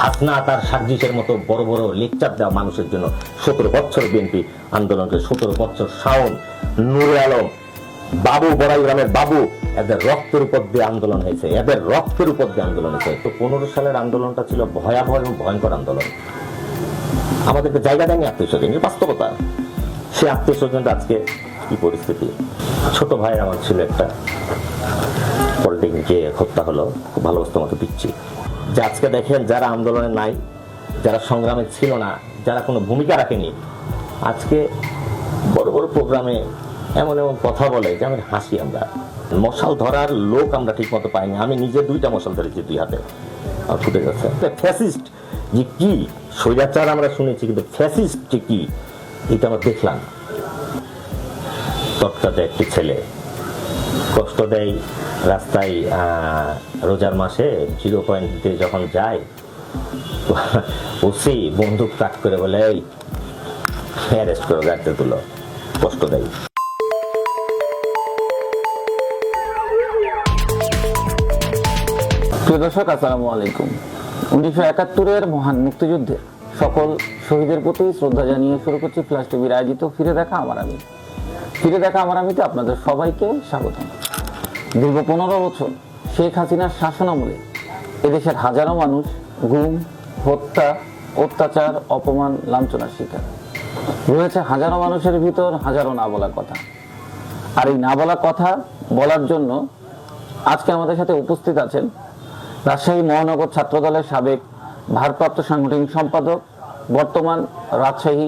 হাসনা তার সার্জিসের মতো বড় বড় লেকচার দেওয়া মানুষের জন্য 17 বছর বিএনপি আন্দোলনকে, 17 বছর শাওন, নূরে আলম, বাবু, বড়াই গ্রামের বাবু, এদের রক্তের উপর দিয়ে আন্দোলন হয়েছে, এদের রক্তের উপর দিয়ে আন্দোলন হয়েছে। তো 15 সালের আন্দোলনটা ছিল ভয়াবহ এবং ভয়ঙ্কর আন্দোলন। আমাদেরকে জায়গা দেয়নি আত্মীয় স্বজন, বাস্তবতা। সে আত্মীয় স্বজনটা আজকে কি পরিস্থিতি। ছোট ভাই আমার ছিল একটা, পলিটেকনিকে হত্যা হলো, খুব ভালোবাসতো মতো পিচ্ছি। যে আজকে দেখেন যারা আন্দোলনে নাই, যারা সংগ্রামে ছিল না, যারা কোনো ভূমিকা রাখেনি, আজকে বড় বড় প্রোগ্রামে এমন এমন কথা বলে যে আমি হাসি। আমরা মশাল ধরার লোক আমরা ঠিক মতো পাইনি। আমি নিজে 2টা মশাল ধরেছি 2 হাতে, আর ফুটে যাচ্ছে। ফ্যাসিস্ট যে কি, স্বৈরাচার আমরা শুনেছি, কিন্তু ফ্যাসিস্ট যে কি এটা আমরা দেখলাম। তৎকাতে একটি ছেলে কষ্ট দেয় রাস্তায়, রোজার মাসে 0 পয়েন্টে যখন যায়, ওসি বন্দুক কাট করে বলে এই অ্যারেস্ট করো, গাড়িতে তুলো, কষ্ট দেয়। প্রিয় দর্শক, আসসালামু আলাইকুম। 1971-এর মহান মুক্তিযুদ্ধের সকল শহীদের প্রতি শ্রদ্ধা জানিয়ে শুরু করছি ফ্ল্যাশ টিভির আয়োজিত ফিরে দেখা আমার আমি। ফিরে দেখা আমার আমিতে আপনাদের সবাইকে স্বাগত। দীর্ঘ 15 বছর শেখ হাসিনার শাসনামলে এদেশের হাজারো মানুষ গুম, হত্যা, অত্যাচার, অপমান, লাঞ্ছনার শিকার রয়েছে। হাজারো মানুষের ভিতর হাজারো না বলা কথা। আর এই না বলা কথা বলার জন্য আজকে আমাদের সাথে উপস্থিত আছেন রাজশাহী মহানগর ছাত্রদলের সাবেক ভারপ্রাপ্ত সাংগঠনিক সম্পাদক, বর্তমান রাজশাহী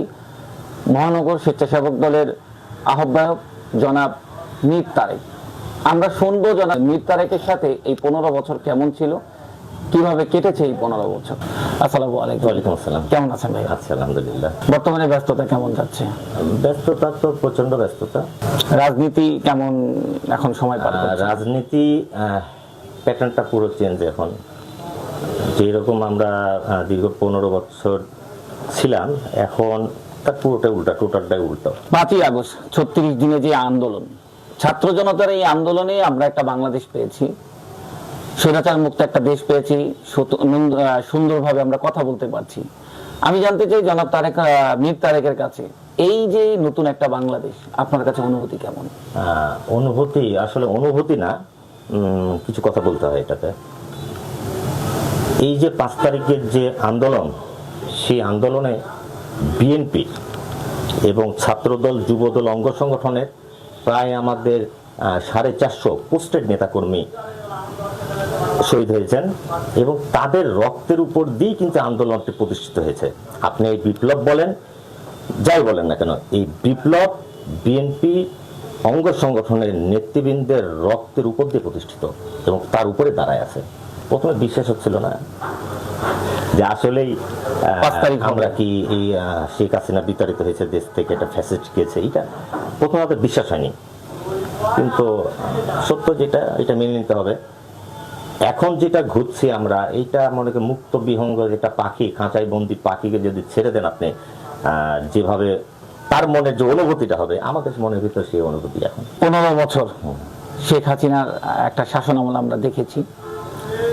মহানগর স্বেচ্ছাসেবক দলের আহ্বায়ক জনাব মীর তারেক। আমরা শুনবো জনাব মীর তারেকের সাথে এই 15 বছর কেমন ছিল, কিভাবে কেটেছে এই 15 বছর। আসসালামু আলাইকুম। ওয়ালাইকুম আসসালাম। কেমন আছেন ভাই? আচ্ছা, আলহামদুলিল্লাহ। বর্তমানে ব্যস্ততা কেমন যাচ্ছে? ব্যস্ততা তো প্রচন্ড ব্যস্ততা। রাজনীতি কেমন এখন সময় পার করছে? রাজনীতি প্যাটার্নটা পুরো চেঞ্জ এখন। যেরকম আমরা দীর্ঘ 15 বছর ছিলাম, এখন তার পুরোটাই উল্টা, টোটালটাই উল্টো। 5ই আগস্ট 36 দিনে যে আন্দোলন, ছাত্র জনতার এই আন্দোলনে আমরা একটা বাংলাদেশ পেয়েছি, স্বৈরাচার মুক্ত একটা দেশ পেয়েছি, সুন্দরভাবে আমরা কথা বলতে পারছি। আমি জানতে চাই জনাব তারেক, মীর তারেকের কাছে এই যে নতুন একটা বাংলাদেশ, আপনার কাছে অনুভূতি কেমন? অনুভূতি আসলে অনুভূতি না, কিছু কথা বলতে হয় এটাতে। এই যে 5 তারিখের যে আন্দোলন, সেই আন্দোলনে বিএনপি এবং ছাত্রদল, যুবদল, অঙ্গ সংগঠনের প্রায় আমাদের 450 পোস্টেড নেতাকর্মী শহীদ হয়েছেন, এবং তাদের রক্তের উপর দিয়ে কিন্তু আন্দোলনটি প্রতিষ্ঠিত হয়েছে। আপনি এই বিপ্লব বলেন, যাই বলেন না কেন, এই বিপ্লব বিএনপি অঙ্গ সংগঠনের নেতৃবৃন্দের রক্তের উপর দিয়ে প্রতিষ্ঠিত এবং তার উপরে দাঁড়ায় আছে। প্রথমে বিশ্বাস হচ্ছিল না যে আসলেই আমরা কি এই শেখ হাসিনা বিতাড়িত হয়েছে দেশ থেকে, এটা ফ্যাসিস্ট গেছে, এটা প্রথমে আমাদের বিশ্বাস হয়নি। কিন্তু সত্য যেটা, এটা মেনে নিতে হবে। এখন যেটা ঘুরছে আমরা, এইটা মনে করি মুক্ত বিহঙ্গ যেটা পাখি, খাঁচাই বন্দি পাখিকে যদি ছেড়ে দেন আপনি, যেভাবে তার মনে যে অনুভূতিটা হবে, আমাদের মনের ভিতরে সেই অনুভূতি। এখন 15 বছর শেখ হাসিনার একটা শাসন আমল আমরা দেখেছি।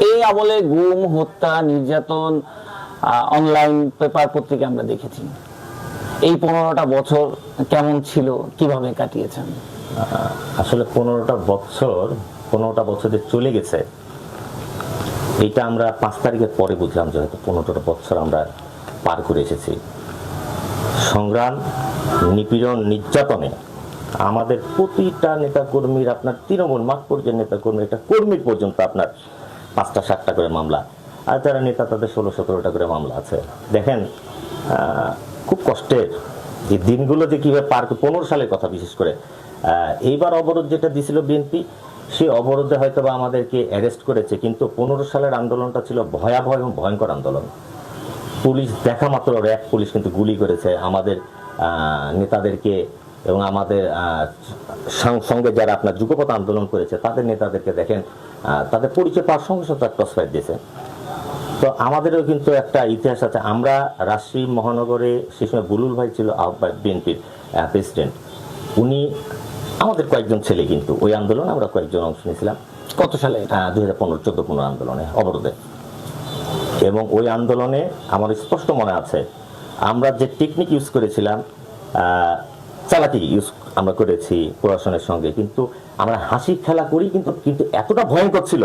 এই আমলে গুম, হত্যা, নির্যাতন, অনলাইন পেপার পত্রিকা আমরা দেখেছি। এই 15টা বছর কেমন ছিল, কিভাবে কাটিয়েছেন? আসলে 15টা বছর যে চলে গেছে, এইটা আমরা 5 তারিখের পরে বুঝলাম যে হয়তো 15টা বছর আমরা পার করে এসেছি। সংগ্রাম, নিপীড়ন, নির্যাতনে আমাদের প্রতিটা নেতাকর্মীর, আপনার তৃণমূল মাঠ পর্যায়ের নেতাকর্মী, একটা কর্মীর পর্যন্ত আপনার 5টা 7টা করে মামলা, আর যারা নেতা তাদের 16-17টা করে মামলা আছে। দেখেন, খুব কষ্টের এই দিনগুলো যে কিভাবে পার, 15 সালের কথা বিশেষ করে। এইবার অবরোধ যেটা দিছিল বিএনপি, সেই অবরোধে হয়তো বা আমাদেরকে অ্যারেস্ট করেছে, কিন্তু 15 সালের আন্দোলনটা ছিল ভয়াবহ এবং ভয়ঙ্কর আন্দোলন। পুলিশ দেখা মাত্র র্যাব পুলিশ কিন্তু গুলি করেছে আমাদের নেতাদেরকে, এবং আমাদের সঙ্গে যারা আপনার যুগপৎ আন্দোলন করেছে তাদের নেতাদেরকে দেখেন, তাদের পরিচয় পাওয়ার সঙ্গে সঙ্গে ক্রসফায়ার দিয়েছে। তো আমাদেরও কিন্তু একটা ইতিহাস আছে। আমরা রাজশাহী মহানগরে সেই সময় বুলুল ভাই ছিল আহ্বায়ক, বিএনপির প্রেসিডেন্ট। উনি, আমাদের কয়েকজন ছেলে কিন্তু ওই আন্দোলনে আমরা কয়েকজন অংশ নিয়েছিলাম। কত সালে? 2015-14-15 আন্দোলনে, অবরোধে। এবং ওই আন্দোলনে আমার স্পষ্ট মনে আছে আমরা যে টেকনিক ইউজ করেছিলাম, চালাকি ইউজ আমরা করেছি প্রশাসনের সঙ্গে, কিন্তু আমরা হাসি খেলা করি, কিন্তু কিন্তু এতটা ভয়ঙ্কর ছিল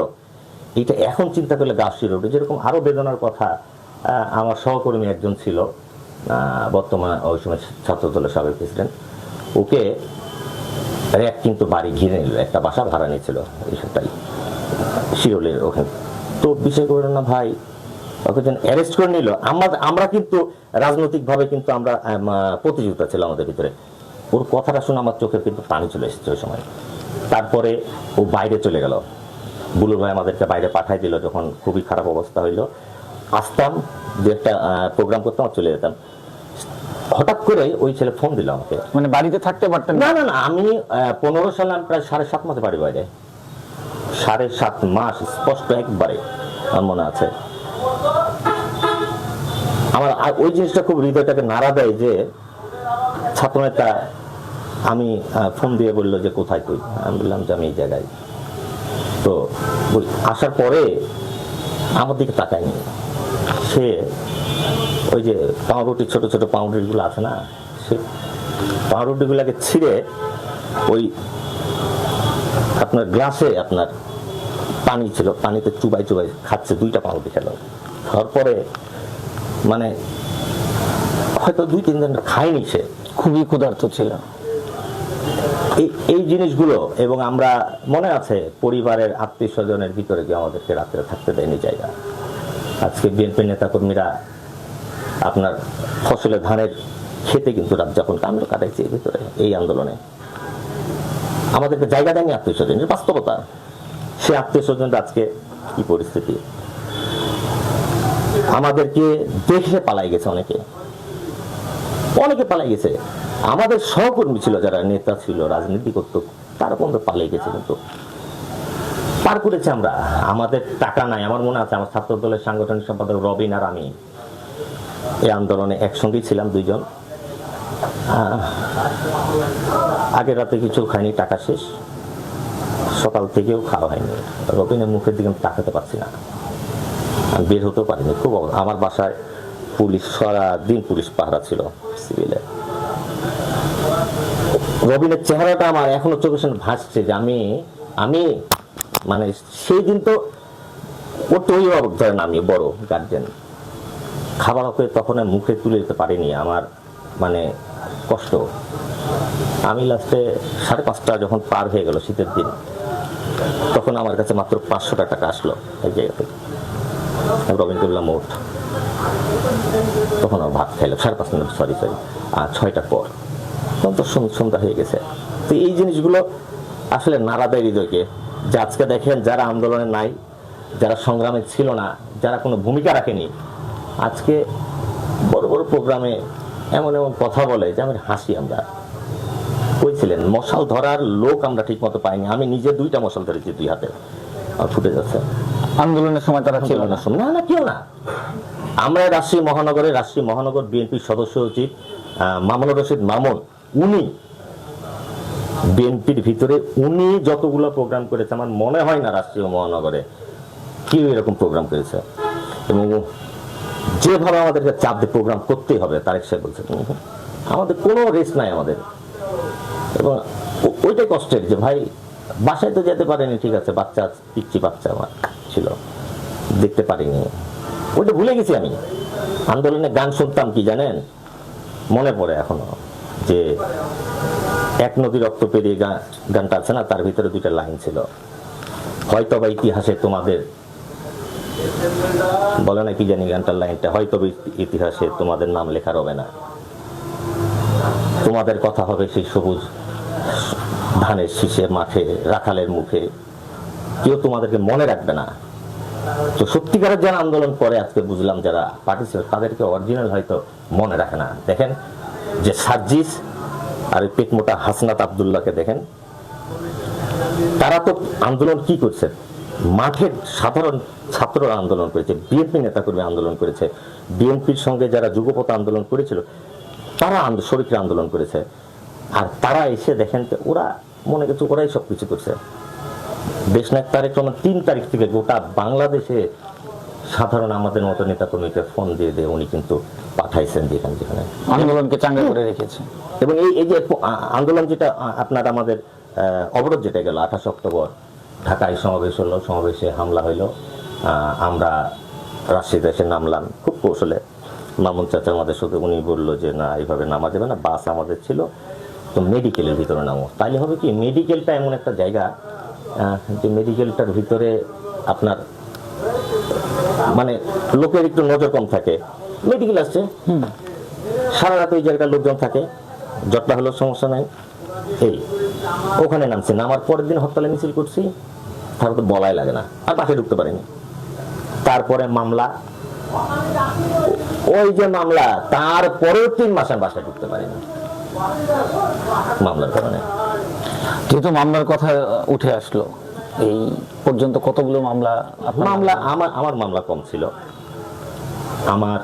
এটা এখন চিন্তা করলে গা শিউরে ওঠে। যেরকম আরো বেদনার কথা, আমার সহকর্মী একজন ছিল, বর্তমান ওই সময় ছাত্র দলের সাবেক প্রেসিডেন্ট, ওকে র্যাব কিন্তু বাড়ি ঘিরে নিল, একটা বাসা ভাড়া নিয়েছিল এইসবটাই শিরোলের ওখানে। তো বিষয় করে না ভাই, ওকে যেন অ্যারেস্ট করে নিল। আমরা কিন্তু রাজনৈতিকভাবে কিন্তু আমরা প্রতিযোগিতা ছিল আমাদের ভিতরে। ওর কথাটা শুনে আমার চোখে কিন্তু পানি চলে এসেছে ওই সময়। তারপরে ও বাইরে চলে গেল, বুলুর ভাই আমাদেরকে বাইরে পাঠাই দিল যখন খুবই খারাপ অবস্থা হইলো। আসতাম, যে একটা প্রোগ্রাম করতাম আর চলে যেতাম। হঠাৎ করে ওই ছেলে ফোন দিল আমাকে, মানে বাড়িতে থাকতে পারতেন না না না, আমি 15 সালে আমি প্রায় 7.5 মাসে বাড়ি বাইরে, 7.5 মাস স্পষ্ট একবারে আমার মনে আছে। আমার ওই জিনিসটা খুব হৃদয়টাকে নাড়া দেয় যে ছাত্রনেতা আমি ফোন দিয়ে বললো যে কোথায় তুই, আমি বললাম যে আমি এই জায়গায়। তো আসার পরে আমার দিকে তাকায়নি, সে ওই যে পাউরুটি, ছোট ছোট পাউরুটি গুলো আছে না, সে পাউরুটি গুলাকে ছিঁড়ে ওই আপনার গ্লাসে আপনার পানি ছিল, পানিতে চুবাই চুবাই খাচ্ছে, 2টা পাউরুটি খেলো। তারপরে মানে হয়তো 2-3 দিন খায়নি, সে খুবই ক্ষুধার্ত ছিল। এই জিনিসগুলো, এবং আমরা মনে আছে পরিবারের আত্মীয় স্বজনের ভিতরে গিয়ে আমাদেরকে রাত্রে থাকতে দেয়নি জায়গা। আজকে বিএনপি নেতাকর্মীরা আপনার ফসলে ধানের খেতে কিন্তু রাত যাপন আমরা কাটাইছি এর ভিতরে, এই আন্দোলনে আমাদেরকে জায়গা দেয়নি আত্মীয় স্বজনের বাস্তবতা। সে আত্মীয় স্বজনরা আজকে কি পরিস্থিতি, আমাদেরকে দেখে পালাই গেছে, অনেকে পালাই গেছে। আমাদের সহকর্মী ছিল, যারা নেতা ছিল, রাজনীতি করতো, তারা পর্যন্ত পালিয়ে গেছে, কিন্তু পার করেছে আমরা। আমাদের টাকা নাই। আমার মনে আছে আমার ছাত্র দলের সাংগঠনিক সম্পাদক রবিন আর আমি এই আন্দোলনে একসঙ্গেই ছিলাম, 2 জন। আগের রাতে কিছু খাইনি, টাকা শেষ, সকাল থেকেও খাওয়া হয়নি। রবিনের মুখের দিকে আমি তাকাতে পারছি না, আমি বের হতেও পারিনি। খুব আমার বাসায় পুলিশ, সারাদিন পুলিশ পাহারা ছিল সিভিলে। রবিনের চেহারাটা আমার এখনো চোখের সামনে ভাসছে যে আমি মানে সেই দিন তো ওর তো অভিভাবক ধরেন, আমি বড় গার্জেন, খাবার ওকে তখন মুখে তুলে দিতে পারিনি। আমার মানে কষ্ট। আমি লাস্টে 5:30 যখন পার হয়ে গেল শীতের দিন, তখন আমার কাছে মাত্র 500 টাকা আসলো এই জায়গা থেকে। রবিন করলাম ওঠ, তখন ভাত খাইলাম 5:30, সরি 6টার পর, তখন তো সন্ধ্যা হয়ে গেছে। তো এই জিনিসগুলো আসলে নাড়া দেয় হৃদয়কে, যে আজকে দেখেন যারা আন্দোলনে নাই, যারা সংগ্রামে ছিল না, যারা কোনো ভূমিকা রাখেনি, আজকে বড় বড় প্রোগ্রামে এমন এমন কথা বলে যে আমি হাসি। আমরা কইছিলেন মশাল ধরার লোক আমরা ঠিক মতো পাইনি। আমি নিজে 2টা মশাল ধরেছি 2 হাতে, আর ফুটে যাচ্ছে। আন্দোলনের সময় তারা ছিল না? না, কেউ না। আমরা রাজশাহী মহানগর বিএনপির সদস্য সচিব মামুনুর রশিদ মামুন, উনি বিএনপির ভিতরে উনি যতগুলো প্রোগ্রাম করেছে আমার মনে হয় না রাজশাহী মহানগরে কেউ এরকম প্রোগ্রাম করেছে। এবং যেভাবে আমাদেরকে চাপ দিয়ে প্রোগ্রাম করতেই হবে, তারেক সাহেব বলছে আমাদের কোনো রেস্ট নাই আমাদের। এবং ওইটাই কষ্টের যে ভাই বাসায় তো যেতে পারেনি, ঠিক আছে, বাচ্চা পিচ্ছি বাচ্চা আমার ছিল, দেখতে পারিনি, ওইটা ভুলে গেছি আমি। আন্দোলনে গান শুনতাম কি জানেন, মনে পড়ে এখনো, যে এক নদী রক্ত পেরিয়ে গানটা আছে না, তার ভিতরে 2টা লাইন ছিল, হয়তো বা ইতিহাসে তোমাদের, বলে না কি জানি গানটার লাইনটা, হয়তো ইতিহাসে তোমাদের নাম লেখা হবে না, তোমাদের কথা হবে সেই সবুজ ধানের শীষে মাঠে, রাখালের মুখে, কেউ তোমাদেরকে মনে রাখবে না। তো সত্যিকারের যারা আন্দোলন করে আজকে বুঝলাম যারা পার্টিসিপেট, তাদেরকে অরিজিনাল হয়তো মনে রাখে না। দেখেন যে সার্জিস আর পেট মোটা হাসনাত আব্দুল্লাহকে দেখেন, তারা তো আন্দোলন কি করছে, মাঠের সাধারণ ছাত্ররা আন্দোলন করেছে, বিএনপি নেতাকর্মী আন্দোলন করেছে, বিএনপির সঙ্গে যারা যুগপথ আন্দোলন করেছিল তারা শরীফের আন্দোলন করেছে। আর তারা এসে দেখেন ওরা মনে করছে ওরাই সবকিছু করছে। দেশনায়ক তারেক রহমান 3 তারিখ থেকে গোটা বাংলাদেশে সাধারণ আমাদের মতো নেতা কর্মীকে ফোন দিয়ে উনি কিন্তু পাঠাইছেন যেখানে যেখানে আন্দোলনকে চাঙ্গা করে রেখেছে। এবং এই যে আন্দোলন যেটা আপনার আমাদের অবরোধ যেটা গেল 28 অক্টোবর ঢাকায় সমাবেশ হলো, সমাবেশে হামলা হইলো, আমরা রাজশাহীতে এসে নামলাম খুব কৌশলে। মামুন চাচা আমাদের সাথে উনি বললো যে না এইভাবে নামা যাবে না, বাস আমাদের ছিল, তো মেডিকেলের ভিতরে নামো। তাইলে হবে কি, মেডিকেলটা এমন একটা জায়গা যে মেডিকেলটার ভিতরে আপনার মানে লোকের একটু নজর কম থাকে। মেডিকেল আসছে, সারা রাত ওই জায়গাটা লোকজন থাকে, জটলা হলো সমস্যা নাই। এই ওখানে নামছি, নামার পরের দিন হরতালে মিছিল করছি, তারপর তো বলাই লাগে না, আর বাসায় ঢুকতে পারিনি। তারপরে মামলা, ওই যে মামলা, তারপরেও 3 মাস আমি বাসায় ঢুকতে পারিনি মামলার কারণে। যেহেতু মামলার কথা উঠে আসলো, এই পর্যন্ত কতগুলো মামলা মামলা আমার মামলা কম ছিল, আমার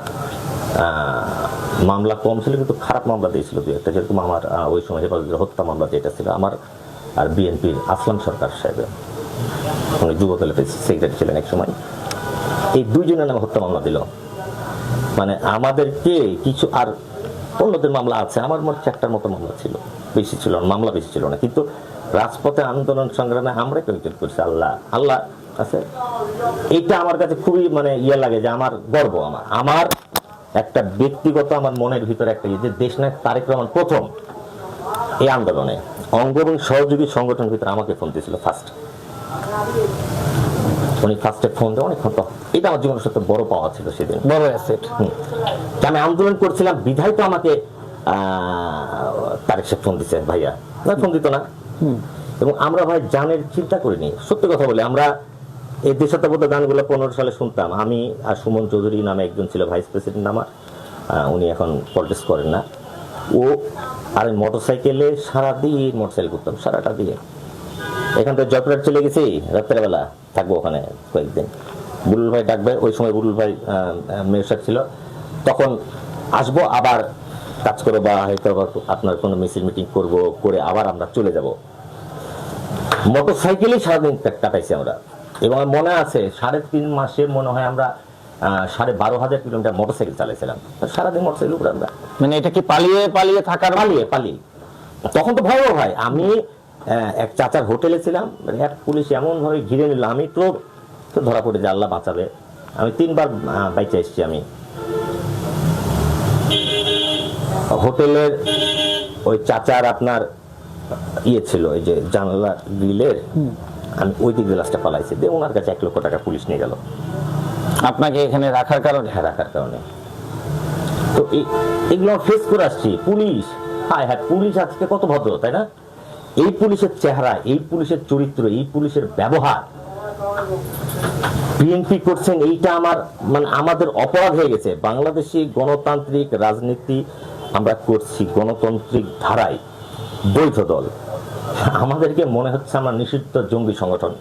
মামলা কম ছিল, কিন্তু খারাপ মামলা দিয়েছিল 2-1টা। যেরকম আমার ওই সময় হেফাজতের হত্যা মামলা যেটা ছিল আমার, আর বিএনপির আসলাম সরকার সাহেব, উনি যুবদলের সেক্রেটারি ছিলেন এক সময়, এই 2 জনের নামে হত্যা মামলা দিল। মানে আমাদেরকে কিছু, আর অন্যদের মামলা আছে, আমার মোট 4টার মতো মামলা ছিল, বেশি ছিল না, মামলা বেশি ছিল না, কিন্তু রাজপথে আন্দোলন সংগ্রামে আমরা কয়েকজন করছি। আল্লাহ আছে। এইটা আমার কাছে খুবই মানে লাগে যে আমার গর্ব, আমার একটা ব্যক্তিগত আমার মনের ভিতরে একটা যে দেশনায়ক তারেক রহমান প্রথম এই আন্দোলনে অঙ্গ এবং সহযোগী সংগঠনের ভিতরে আমাকে ফোন দিয়েছিল ফার্স্ট। উনি ফার্স্টে ফোন দেয় অনেকক্ষণ, তো এটা আমার জীবনের সবচেয়ে বড় পাওয়া ছিল সেদিন, বড় অ্যাসেট। আমি আন্দোলন করছিলাম বিধায় তো আমাকে তারেক সাহেব ফোন দিচ্ছে, ভাইয়া না ফোন দিত না। এবং আমরা ভাই জানের চিন্তা করিনি, সত্যি কথা বলে। আমরা এই দেশাত্মবোধ গানগুলো 15 সালে শুনতাম। আমি আর সুমন চৌধুরী নামে একজন ছিল ভাইস প্রেসিডেন্ট আমার, উনি এখন পলিটিক্স করেন না। ও আর মোটরসাইকেলে সারাদিন মোটরসাইকেল করতাম, সারাটা দিয়ে এখান থেকে জয়পুরহাট চলে গেছি, রাত্রের বেলা থাকবো ওখানে কয়েকদিন। বুলুল ভাই ডাকবে, ওই সময় বুলুল ভাই মেয়র সাহেব ছিল, তখন আসবো, আবার কাজ করবো, বা হয়তো আপনার কোনো মিছিল মিটিং করবো, করে আবার আমরা চলে যাব। মোটরসাইকেলেই সারাদিন কাটাইছি আমরা। এবং আমার মনে আছে 3.5 মাসে মনে হয় আমরা 12,500 কিলোমিটার মোটরসাইকেল চালাইছিলাম, সারাদিন মোটরসাইকেল উপরে আমরা। মানে এটা কি পালিয়ে থাকার? পালিয়ে তখন তো ভয় ভাই। আমি এক চাচার হোটেলে ছিলাম, এক পুলিশ এমন ভাবে ঘিরে নিল, আমি তো ধরা পড়ে যে আল্লাহ বাঁচাবে। আমি 3বার বাইচে এসেছি। আমি হোটেলের ওই চাচার আপনার ছিল, এই যে জানালা গ্রিলের, আমি ওই দিক গ্লাসটা পালাইছি, দিয়ে ওনার কাছে 1 লক্ষ টাকা পুলিশ নিয়ে গেল। আপনাকে এখানে রাখার কারণে? হ্যাঁ, রাখার কারণে। তো এগুলো ফেস করে আসছি। পুলিশ, হ্যাঁ, পুলিশ আজকে কত ভদ্র, তাই না? এই পুলিশের চেহারা, এই পুলিশের চরিত্র, এই পুলিশের ব্যবহার বিএনপি করছেন, এইটা মানে আমাদের অপরাধ হয়ে গেছে। বাংলাদেশি গণতান্ত্রিক রাজনীতি আমরা করছি গণতান্ত্রিক ধারায়, বৈধ দল, আমাদেরকে মনে হচ্ছে আমরা নিষিদ্ধ জঙ্গি সংগঠন।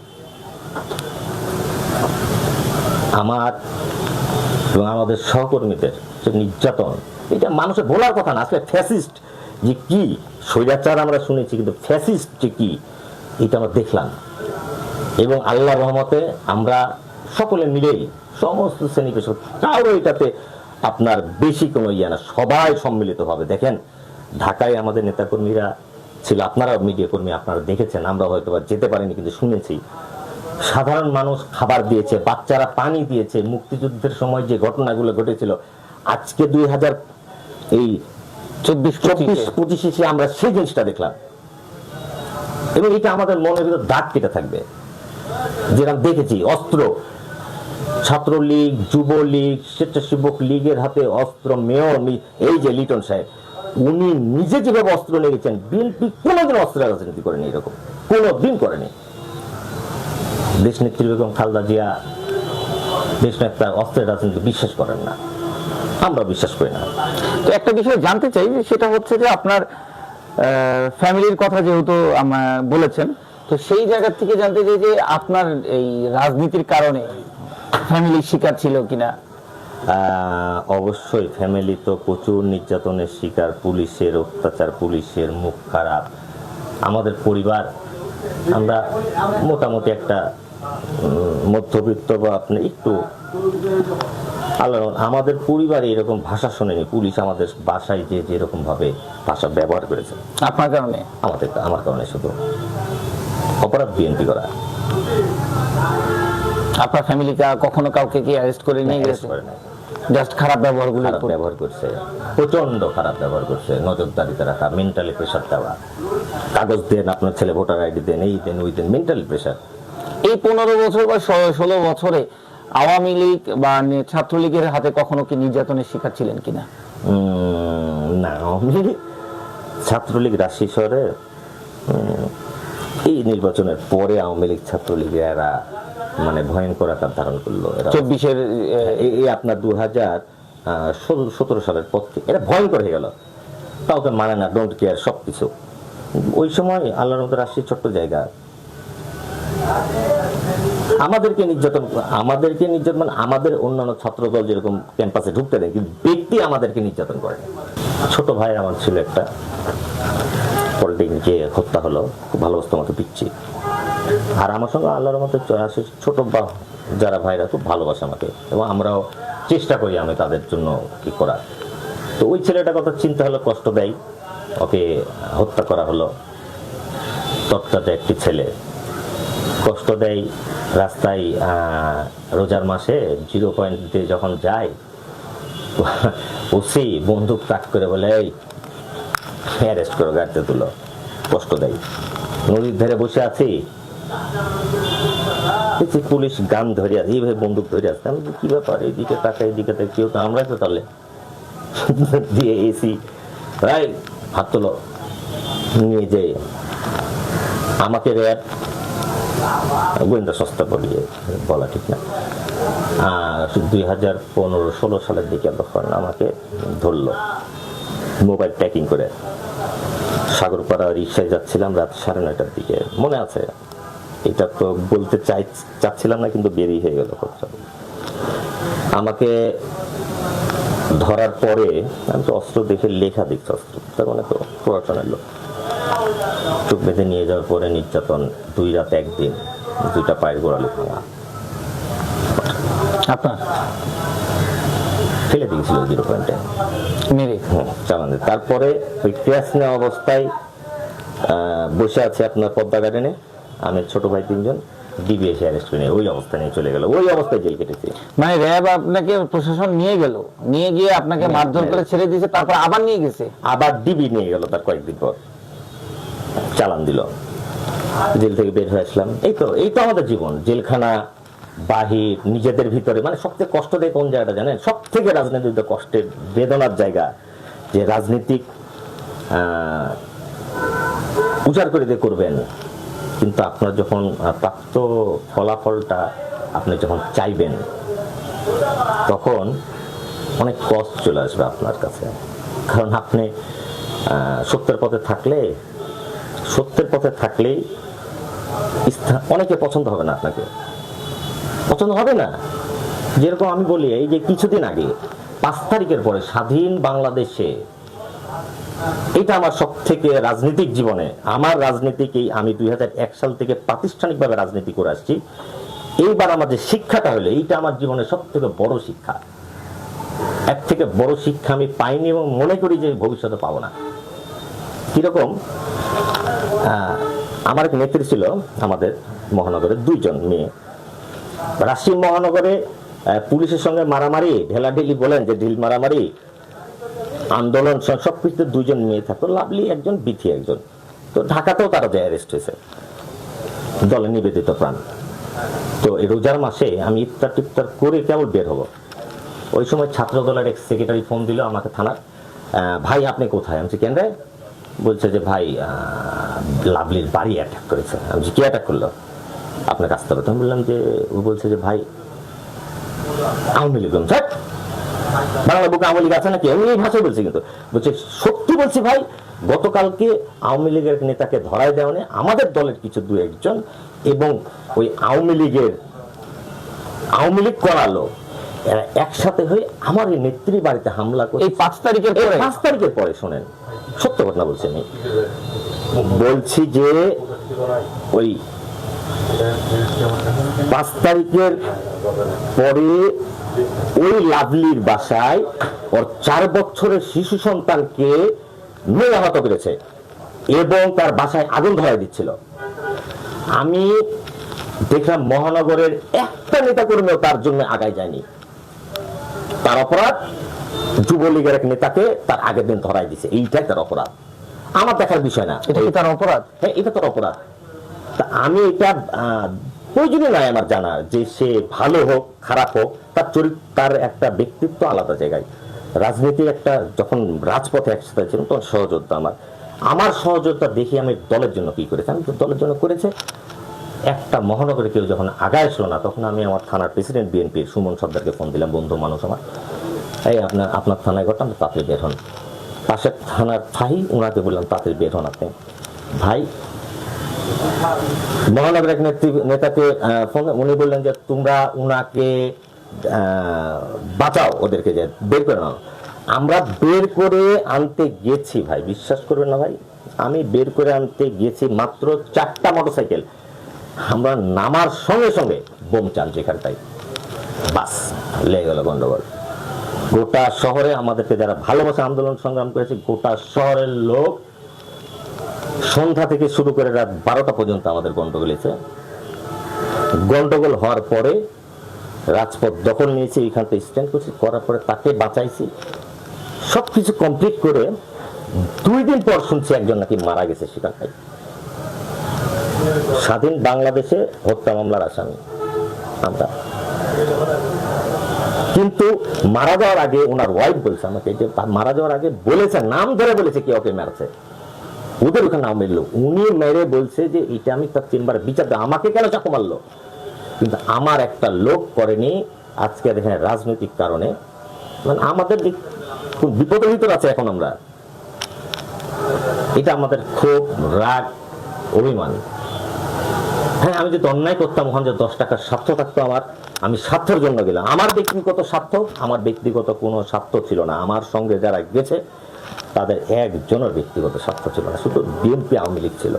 আমাদের সহকর্মীদের যে নির্যাতন, এটা মানুষের বলার কথা না। আসলে ফ্যাসিস্ট যে কি, স্বৈরাচার আমরা শুনেছি, কিন্তু ফ্যাসিস্ট যে কি এটা আমরা দেখলাম। এবং আল্লাহর রহমতে আমরা সকলে মিলেই, সমস্ত শ্রেণী পেশা, কারো এটাতে আপনার বেশি কোনো না, সবাই সম্মিলিত ভাবে। দেখেন ঢাকায় আমাদের নেতাকর্মীরা ছিল, আপনারা মিডিয়া কর্মী, আপনারা দেখেছেন, আমরা হয়তো যেতে পারিনি কিন্তু শুনেছি। সাধারণ মানুষ খাবার দিয়েছে, বাচ্চারা পানি দিয়েছে। মুক্তিযুদ্ধের সময় যে ঘটনাগুলো ঘটেছিল, আজকে 2024-25 আমরা সেই জিনিসটা দেখলাম। এবং এটা আমাদের মনের ভিতর দাগ কেটে থাকবে। যেরকম দেখেছি অস্ত্র, ছাত্রলীগ, যুবলীগ, স্বেচ্ছাসেবক লীগের হাতে অস্ত্র, মেয়র, এই যে লিটন সাহেব, উনি নিজে যেভাবে অস্ত্র লেগেছেন, বিএনপি কোনোদিন অস্ত্র রাজনীতি করেনি, এরকম কোনোদিন করেনি। দেশনেত্রী বেগম খালেদা জিয়া দেশনেতা অস্ত্রের রাজনীতি বিশ্বাস করেন না, আমরা বিশ্বাস করি না। তো একটা বিষয় জানতে চাই, সেটা হচ্ছে যে আপনার ফ্যামিলির কথা যেহেতু বলেছেন, তো সেই জায়গা থেকে জানতে চাই যে আপনার এই রাজনীতির কারণে ফ্যামিলির শিকার ছিল কিনা? অবশ্যই ফ্যামিলি তো প্রচুর নির্যাতনের শিকার, পুলিশের অত্যাচার, পুলিশের মুখ খারাপ। আমাদের পরিবার, আমরা মোটামুটি একটা মধ্যবিত্ত বা আপনি একটু আল্লাহ আমাদের পরিবারে এরকম ভাষা শোনেনি। পুলিশ আমাদের বাসায় যে যেরকম ভাবে ভাষা ব্যবহার করেছে আপনার কারণে? আমার কারণে শুধু অপরাধ বিএনপি করা। আপনার ফ্যামিলি কখনো কাউকে কি অ্যারেস্ট করে নিয়ে গেছে? করে নাই। জাস্ট খারাপ ব্যবহারগুলো খারাপ ব্যবহার করছে, প্রচন্ড খারাপ ব্যবহার করছে, নজরদারিতে রাখা, মেন্টালি প্রেশার দেওয়া, কাগজ দেন, আপনার ছেলে ভোটার আইডি দেন, এই দেন ওই দেন, মেন্টালি প্রেশার। এই 15 বছর বা 16 বছরে আওয়ামী লীগ বা ছাত্রলীগের হাতে কখনো কি নির্যাতনের শিকার ছিলেন কিনা? না, আওয়ামী লীগ ছাত্রলীগ রাজশাহী শহরে এই নির্বাচনের পরে আওয়ামী লীগ ছাত্রলীগের এরা মানে ভয়ঙ্কর আকার ধারণ করলো। 24-এর এই আপনার 2017 সালের পর থেকে এরা ভয়ঙ্কর হয়ে গেল, কাউকে মানে না, ডোন্ট কেয়ার সবকিছু। ওই সময় আল্লাহর মতো রাজশাহী ছোট্ট জায়গা, আমাদেরকে নির্যাতন মানে আমাদের অন্যান্য ছাত্র দল যেরকম ক্যাম্পাসে ঢুকতে দেয়, কিন্তু ব্যক্তি আমাদেরকে নির্যাতন করে। ছোট ভাই আমার ছিল একটা, পলিটেকনিকে হত্যা হলো, খুব ভালোবাসতো আমাকে পিচ্ছি। আর আমার সঙ্গে আল্লাহর মতো ছোট যারা ভাইরা খুব ভালোবাসে আমাকে, এবং আমরাও চেষ্টা করি আমি তাদের জন্য কি করার। তো ওই ছেলেটার কথা চিন্তা হলো, কষ্ট দেয়, ওকে হত্যা করা হলো। তত্ত্বাতে একটি ছেলে কষ্ট দেয় রাস্তায়, রোজার মাসে 0 পয়েন্ট দিয়ে যখন যায়, ওসি বন্দুক তাক করে বলে এই অ্যারেস্ট করো, গাড়িতে তুলো, কষ্ট দেয়। নদীর ধারে বসে আছি, পুলিশ গান ধরে আছে, এইভাবে বন্দুক ধরে আসছে। আমি কি ব্যাপার, এইদিকে তাকাই, এদিকে তাকাই, কেউ তো আমরাই তো তাহলে দিয়ে এসি ভাই হাত তোলো, নিয়ে যে আমাকে র্যাব গোয়েন্দা সংস্থা বলিয়ে বলা ঠিক না, 2015-16 সালের দিকে তখন আমাকে ধরলো মোবাইল ট্র্যাকিং করে। সাগরপাড়া রিক্সায় যাচ্ছিলাম রাত 9:30টার দিকে, মনে আছে। এটা তো বলতে চাচ্ছিলাম না, কিন্তু বেরিয়ে হয়ে গেল। আমাকে ধরার পরে আমি তো অস্ত্র দেখে লেখা দেখছি, অস্ত্র তার মানে তো প্রশাসনের লোক। চোখ বেঁধে নিয়ে যাওয়ার পরে নির্যাতন, 2 রাত 1 দিন, 2টা পায়ের গোড়ালি ভাঙা, আপনার ফেলে দিয়েছিল 0 পয়েন্টে মেরে চালান। তারপরে ওই ক্র্যাশ নেওয়া অবস্থায় বসে আছে আপনার পদ্মা গার্ডেনে, আমি ছোট ভাই 3জন, ডিবি এসে অ্যারেস্ট করে নিয়ে ওই অবস্থা নিয়ে চলে গেল। ওই অবস্থায় জেল কেটেছি। মানে র্যাব আপনাকে, প্রশাসন নিয়ে গেল, নিয়ে গিয়ে আপনাকে মারধর করে ছেড়ে দিয়েছে, তারপর আবার নিয়ে গেছে, আবার ডিবি নিয়ে গেল, তার কয়েকদিন পর চালান দিল, জেল থেকে বের হয়ে আসলাম। এই তো আমাদের জীবন, জেলখানা, বাহির, নিজেদের ভিতরে। মানে সবচেয়ে কষ্ট দেয় কোন জায়গাটা জানেন? সব থেকে রাজনীতিতে কষ্টের, বেদনার জায়গা, যে রাজনীতিক উজাড় করে দিয়ে করবেন, কিন্তু আপনার যখন প্রাপ্ত ফলাফলটা আপনি যখন চাইবেন, তখন অনেক কষ্ট চলে আসবে আপনার কাছে। কারণ আপনি সত্যের পথে থাকলেই অনেকে পছন্দ হবে না, আপনাকে পছন্দ হবে না। যেরকম আমি বলি, এই যে কিছুদিন আগে 5 তারিখের পরে স্বাধীন বাংলাদেশে, এটা আমার সব থেকে রাজনৈতিক জীবনে, আমার রাজনীতিকে আমি 2001 সাল থেকে প্রাতিষ্ঠানিকভাবে রাজনীতি করে আসছি। এইবার আমার যে শিক্ষাটা হলো, এইটা আমার জীবনের সব থেকে বড় শিক্ষা। এর থেকে বড় শিক্ষা আমি পাইনি, এবং মনে করি যে ভবিষ্যতে পাবো না। কিরকম, আমার এক নেত্রী ছিল আমাদের মহানগরে, 2 জন মেয়ে। রাজশাহী মহানগরে পুলিশের সঙ্গে মারামারি, ঢেলাঢেলি বলেন যে ঢিল মারামারি, আন্দোলন, সবকিছুতে 2 জন মেয়ে থাকতো, লাভলি একজন, বিথি একজন। তো ঢাকাতেও তারা যে অ্যারেস্ট হয়েছে, দলে নিবেদিত প্রাণ। তো এই রোজার মাসে আমি ইফতার করে কেবল বের হবো, ওই সময় ছাত্র দলের এক সেক্রেটারি ফোন দিল আমাকে থানার, ভাই আপনি কোথায়? আমি কেন রে? বলছে যে ভাই লাভলির বাড়ি অ্যাটাক করেছে। আমি কি অ্যাটাক করলো? আপনাকে আসতে হবে। আমি বললাম যে, ও বলছে যে ভাই আওয়ামী লীগ, বাংলা বুকে আওয়ামী লীগ আছে নাকি? আমি এই ভাষায় বলছি, কিন্তু বলছে সত্যি বলছি ভাই, গতকালকে আওয়ামী লীগের নেতাকে ধরায় দেওয়া নেই, আমাদের দলের কিছু 2-1 জন, এবং ওই আওয়ামী লীগ করালো, এরা একসাথে হয়ে আমার এই নেত্রী বাড়িতে হামলা করে। এই 5 তারিখের পরে শোনেন, সত্য ঘটনা বলছি আমি, বলছি যে ওই 5 তারিখের পরে ওই লাভলির বাসায় ওর 4 বছরের শিশু সন্তানকে মেরে আহত করেছে এবং তার বাসায় আগুন ধরায় দিচ্ছিল। আমি দেখলাম মহানগরের একটা নেতা কর্মীও তার জন্য আগায় যায়নি। তার অপরাধ যুবলীগের এক নেতাকে তার আগের দিন ধরাই দিছে, এইটাই তার অপরাধ। আমার দেখার বিষয় না, এটা কি তার অপরাধ? হ্যাঁ, এটা তার অপরাধ। তা আমি এটা প্রয়োজনীয় নয় আমার জানা যে সে ভালো হোক খারাপ হোক, তার চরিত্র, তার একটা ব্যক্তিত্ব আলাদা জায়গায়। রাজনীতির একটা যখন রাজপথে একসাথে ছিলাম তখন সহযোদ্ধা আমার সহযোদ্ধা দেখি আমি দলের জন্য কি করেছি, আমি তো দলের জন্য করেছে। একটা মহানগরে কেউ যখন আগায় আসলো না, তখন আমি আমার থানার প্রেসিডেন্ট বিএনপির সুমন সর্দারকে ফোন দিলাম, বন্ধু মানুষ আমার, এই আপনার থানায় ঘটনা, তাড়াতাড়ি বের হন। পাশের থানার ভাই, ওনাকে বললাম তাড়াতাড়ি বের হন আপনি। ভাই মহানগর এক নেতাকে ফোন, উনি বললেন যে তোমরা উনাকে বাঁচাও, ওদেরকে যে বের করে নাও। আমরা বের করে আনতে গেছি ভাই, বিশ্বাস করবেন না ভাই, আমি বের করে আনতে গেছি মাত্র 4টা মোটরসাইকেল, আমরা নামার সঙ্গে সঙ্গে বোম চাল যেখানটাই, বাস লেগে গেল গন্ডগোল। গোটা শহরে আমাদেরকে যারা ভালোবাসা আন্দোলন সংগ্রাম করেছে, গোটা শহরের লোক সন্ধ্যা থেকে শুরু করে রাত 12টা পর্যন্ত আমাদের গন্ডগোল হয়েছে। গন্ডগোল হওয়ার পরে রাজপথ দখল নিয়েছি, এখান থেকে স্ট্যান্ড করছি, করার পরে তাকে বাঁচাইছি। সবকিছু কমপ্লিট করে 2 দিন পর শুনছি একজন নাকি মারা গেছে সেখানটায়, স্বাধীন বাংলাদেশে হত্যা মামলার আসামি আমরা। কিন্তু মারা যাওয়ার আগে ওনার ওয়াইফ বলছে আমাকে, যে মারা যাওয়ার আগে বলেছে, নাম ধরে বলেছে কে ওকে মারছে, ওদের ওখানে নাম মেরলো, উনি মেরে বলছে যে এটা আমি তার চেম্বারে বিচার দেব, আমাকে কেন চাকু মারলো, কিন্তু আমার একটা লোক করেনি। আজকে দেখেন রাজনৈতিক কারণে মানে আমাদের বিপদের ভিতর আছে এখন আমরা, এটা আমাদের ক্ষোভ, রাগ, অভিমান। হ্যাঁ, আমি যদি অন্যায় করতাম ওখানে যে 10 টাকার স্বার্থ থাকতো আমার, আমি স্বার্থের জন্য গেলাম, আমার ব্যক্তিগত স্বার্থ, আমার ব্যক্তিগত কোনো স্বার্থ ছিল না। আমার সঙ্গে যারা গেছে তাদের একজনের ব্যক্তিগত স্বার্থ ছিল না, শুধু বিএনপি আওয়ামী লীগ ছিল।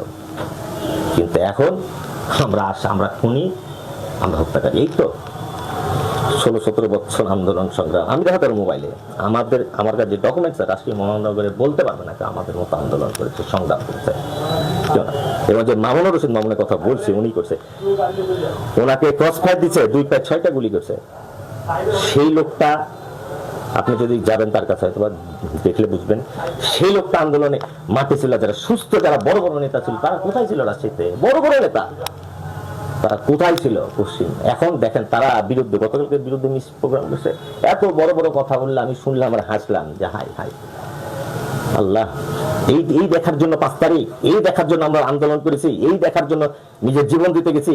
কিন্তু এখন আমরা খুনি, আমরা হত্যাকারী। এই তো 16-17 বছর আন্দোলন সংগ্রাম। আমি দেখা তার মোবাইলে আমার কাছে ডকুমেন্টস রাষ্ট্রীয় মহানগরে বলতে পারবে না আমাদের মতো আন্দোলন করেছে, সংগ্রাম করেছে কেউ না। এবং যে মামুনুর রশিদ মামুনের কথা বলছে, উনি করছে, ওনাকে ক্রস ফায়ার দিচ্ছে, 2-6টা গুলি করছে। সেই লোকটা আপনি যদি যাবেন তার কাছে হয়তো দেখলে বুঝবেন, সেই লোকটা আন্দোলনে মাঠে ছিল। যারা সুস্থ, যারা বড় বড় নেতা ছিল, তারা কোথায় ছিল রাজশাহীতে? বড় বড় নেতা তারা কোথায় ছিল পশ্চিম? এখন দেখেন তারা বিরুদ্ধে, গতকালকে বিরুদ্ধে মিস প্রোগ্রাম করছে, এত বড় বড় কথা বললে আমি শুনলাম আর হাসলাম যে হাই হাই আল্লাহ। এই দেখার জন্য 5 তারিখ, এই দেখার জন্য আমরা আন্দোলন করেছি, এই দেখার জন্য নিজের জীবন দিতে গেছি।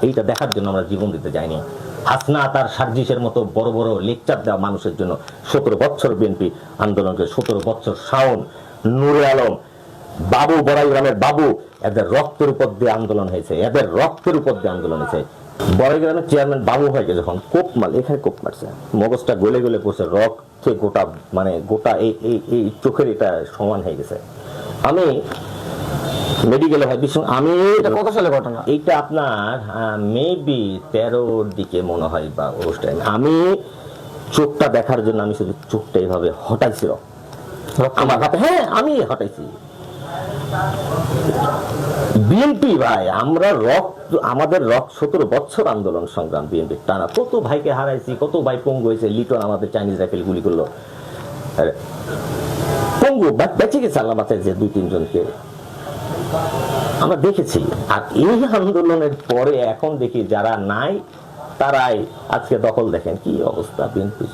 এইটা দেখার জন্য আমরা জীবন দিতে যাইনি। হাসনা তার সার্জিসের মতো বড় বড় লেকচার দেওয়া মানুষের জন্য 17 বছর বিএনপি আন্দোলন করে, 17 বছর শাওন, নূরে আলম, বাবু, বড়াই গ্রামের বাবু, এদের রক্তের উপর দিয়ে আন্দোলন হয়েছে, এদের রক্তের উপর দিয়ে আন্দোলন হয়েছে। বড়াই গ্রামের চেয়ারম্যান বাবু হয়ে গেছে যখন কোপ মাল, এখানে কোপ মারছে, মগজটা গলে গলে পড়ছে, রক্তে গোটা মানে গোটা এই চোখের এটা সমান হয়ে গেছে। আমি মেডিকেলে ভাই বিশ্ব, আমি কত সালে ঘটনা? এইটা আপনার মেবি 13-র দিকে মনে হয় বা ওই টাইম। আমি চোখটা দেখার জন্য আমি শুধু চোখটা এইভাবে হটাইছিল আমার হাতে, হ্যাঁ আমি হটাইছি। বিএনপি ভাই, আমরা আমাদের 17 বছর আন্দোলন সংগ্রাম বিএনপি টানা, কত ভাইকে হারাইছি, কত ভাই পঙ্গু হয়েছে। লিটন আমাদের চাইনিজ রাইফেল গুলি করলো, পঙ্গু বেঁচে গেছে আল্লাহ বাঁচাই, যে 2-3 জনকে আমরা দেখেছি। আর এই আন্দোলনের পরে এখন দেখি যারা নাই তারাই আজকে দখল। দেখেন কি অবস্থা বিএনপি।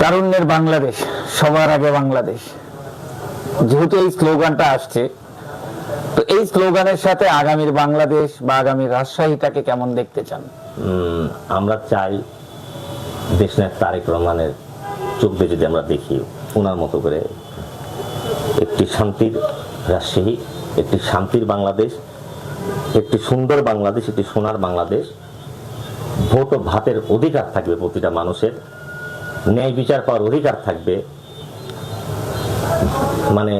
তারুণ্যের বাংলাদেশ, সবার আগে বাংলাদেশ, যেহেতু এই স্লোগানটা আসছে, তো এই স্লোগানের সাথে আগামীর বাংলাদেশ বা আগামীর রাজশাহীটাকে কেমন দেখতে চান? আমরা চাই দেশনেতা তারেক রহমানের চোখ দিয়ে যদি আমরা দেখি, ওনার মতো করে একটি শান্তির রাজশাহী, একটি শান্তির বাংলাদেশ, একটি সুন্দর বাংলাদেশ, একটি সোনার বাংলাদেশ। ভোট ও ভাতের অধিকার থাকবে প্রতিটা মানুষের, ন্যায় বিচার পাওয়ার অধিকার থাকবে, মানে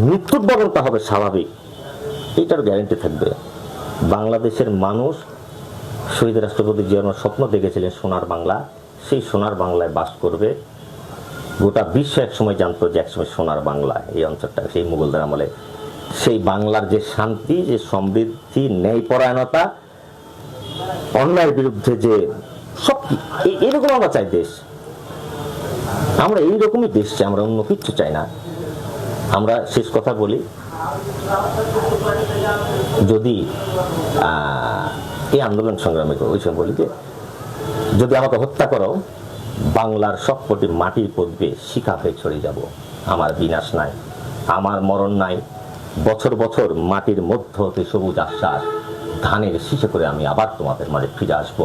মৃত্যুর বরণটা হবে স্বাভাবিক, এইটার গ্যারান্টি থাকবে। বাংলাদেশের মানুষ শহীদ রাষ্ট্রপতি জিয়া রহমান স্বপ্ন দেখেছিলেন সোনার বাংলা, সেই সোনার বাংলায় বাস করবে। গোটা বিশ্ব একসময় জানতো যে একসময় সোনার বাংলা এই অঞ্চলটা, সেই মুঘলদের আমলে সেই বাংলার যে শান্তি, যে সমৃদ্ধি, ন্যায়পরায়ণতা, অন্যায়ের বিরুদ্ধে যে সব এরকম আমরা চাই দেশ। আমরা এইরকমই দেশ চাই, আমরা অন্য কিচ্ছু চাই না। আমরা শেষ কথা বলি, যদি এই আন্দোলন সংগ্রামে ওই সময় বলি যে যদি আমাকে হত্যা করো, বাংলার সব কোটি মাটির পদ্মে শিখা হয়ে ছড়িয়ে যাব। আমার বিনাশ নাই, আমার মরণ নাই, বছর বছর মাটির মধ্য হতে সবুজ আশ্বাস ধানের শীষে করে আমি আবার তোমাদের মাঝে ফিরে আসবো।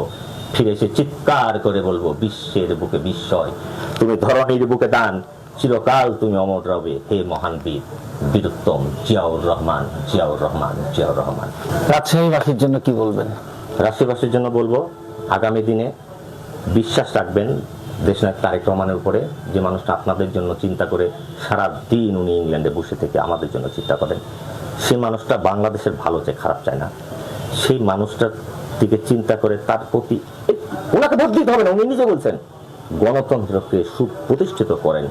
ফিরে এসে চিৎকার করে বলবো, বিশ্বের বুকে বিস্ময়, তুমি ধরণীর বুকে দান, চিরকাল তুমি অমর রবে হে মহান বীর বীরুত্তম জিয়াউর রহমান, জিয়াউর রহমান, জিয়াউর রহমান। রাজশাহীবাসীর জন্য কি বলবেন? রাষ্ট্রবাসীর জন্য বলবো, আগামী দিনে বিশ্বাস রাখবেন দেশনায়ক তারেক রহমানের উপরে, যে মানুষটা আপনাদের জন্য চিন্তা করে সারা দিন উনি ইংল্যান্ডে বসে থেকে আমাদের জন্য চিন্তা করেন। সেই মানুষটা বাংলাদেশের ভালো চায়, খারাপ চায় না। সেই মানুষটার দিকে চিন্তা করে তার প্রতি, ওনাকে ভোট দিতে হবে না, উনি নিজে বলছেন, গণতন্ত্রকে সুপ্রতিষ্ঠিত করেন,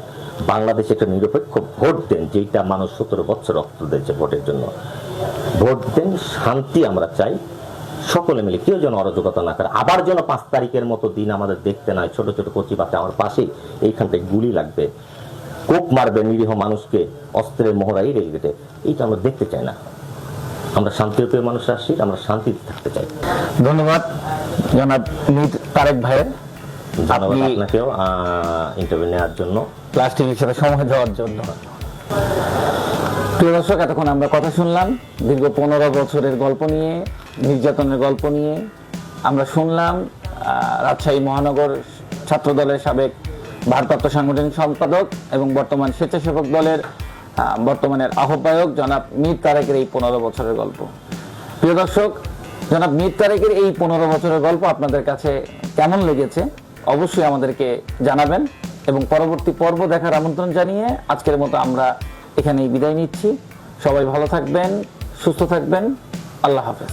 বাংলাদেশে একটা নিরপেক্ষ ভোট দেন, যেটা মানুষ 17 বছর রক্ত দিয়েছে ভোটের জন্য। ভোট দেন, শান্তি আমরা চাই, সকলে মিলে, কেউ যেন অরাজকতা না করে। আবার যেন 5 তারিখের মতো দিন আমাদের দেখতে নয়, ছোট ছোট কচি বাচ্চা আমার পাশেই এইখানটায় গুলি লাগবে, কোপ মারবে নিরীহ মানুষকে অস্ত্রের মহড়াই রেখে গেছে, এইটা আমরা দেখতে চাই না। আমরা শান্তিপ্রিয় মানুষ আসছি, আমরা শান্তিতে থাকতে চাই। ধন্যবাদ জনাব মীর তারেক ভাইয়ের, ধন্যবাদ আপনাকেও ইন্টারভিউ নেওয়ার জন্য, প্লাস টিভির সাথে সময় দেওয়ার জন্য। প্রিয় দর্শক, এতক্ষণ আমরা কথা শুনলাম দীর্ঘ 15 বছরের গল্প নিয়ে, নির্যাতনের গল্প নিয়ে। আমরা শুনলাম রাজশাহী মহানগর ছাত্র দলের সাবেক ভারপ্রাপ্ত সাংগঠনিক সম্পাদক এবং বর্তমান স্বেচ্ছাসেবক দলের বর্তমানের আহ্বায়ক জনাব মীর তারেকের এই 15 বছরের গল্প। প্রিয় দর্শক, জনাব মীর তারেকের এই 15 বছরের গল্প আপনাদের কাছে কেমন লেগেছে অবশ্যই আমাদেরকে জানাবেন, এবং পরবর্তী পর্ব দেখার আমন্ত্রণ জানিয়ে আজকের মতো আমরা এখানেই বিদায় নিচ্ছি। সবাই ভালো থাকবেন, সুস্থ থাকবেন, আল্লাহ হাফেজ।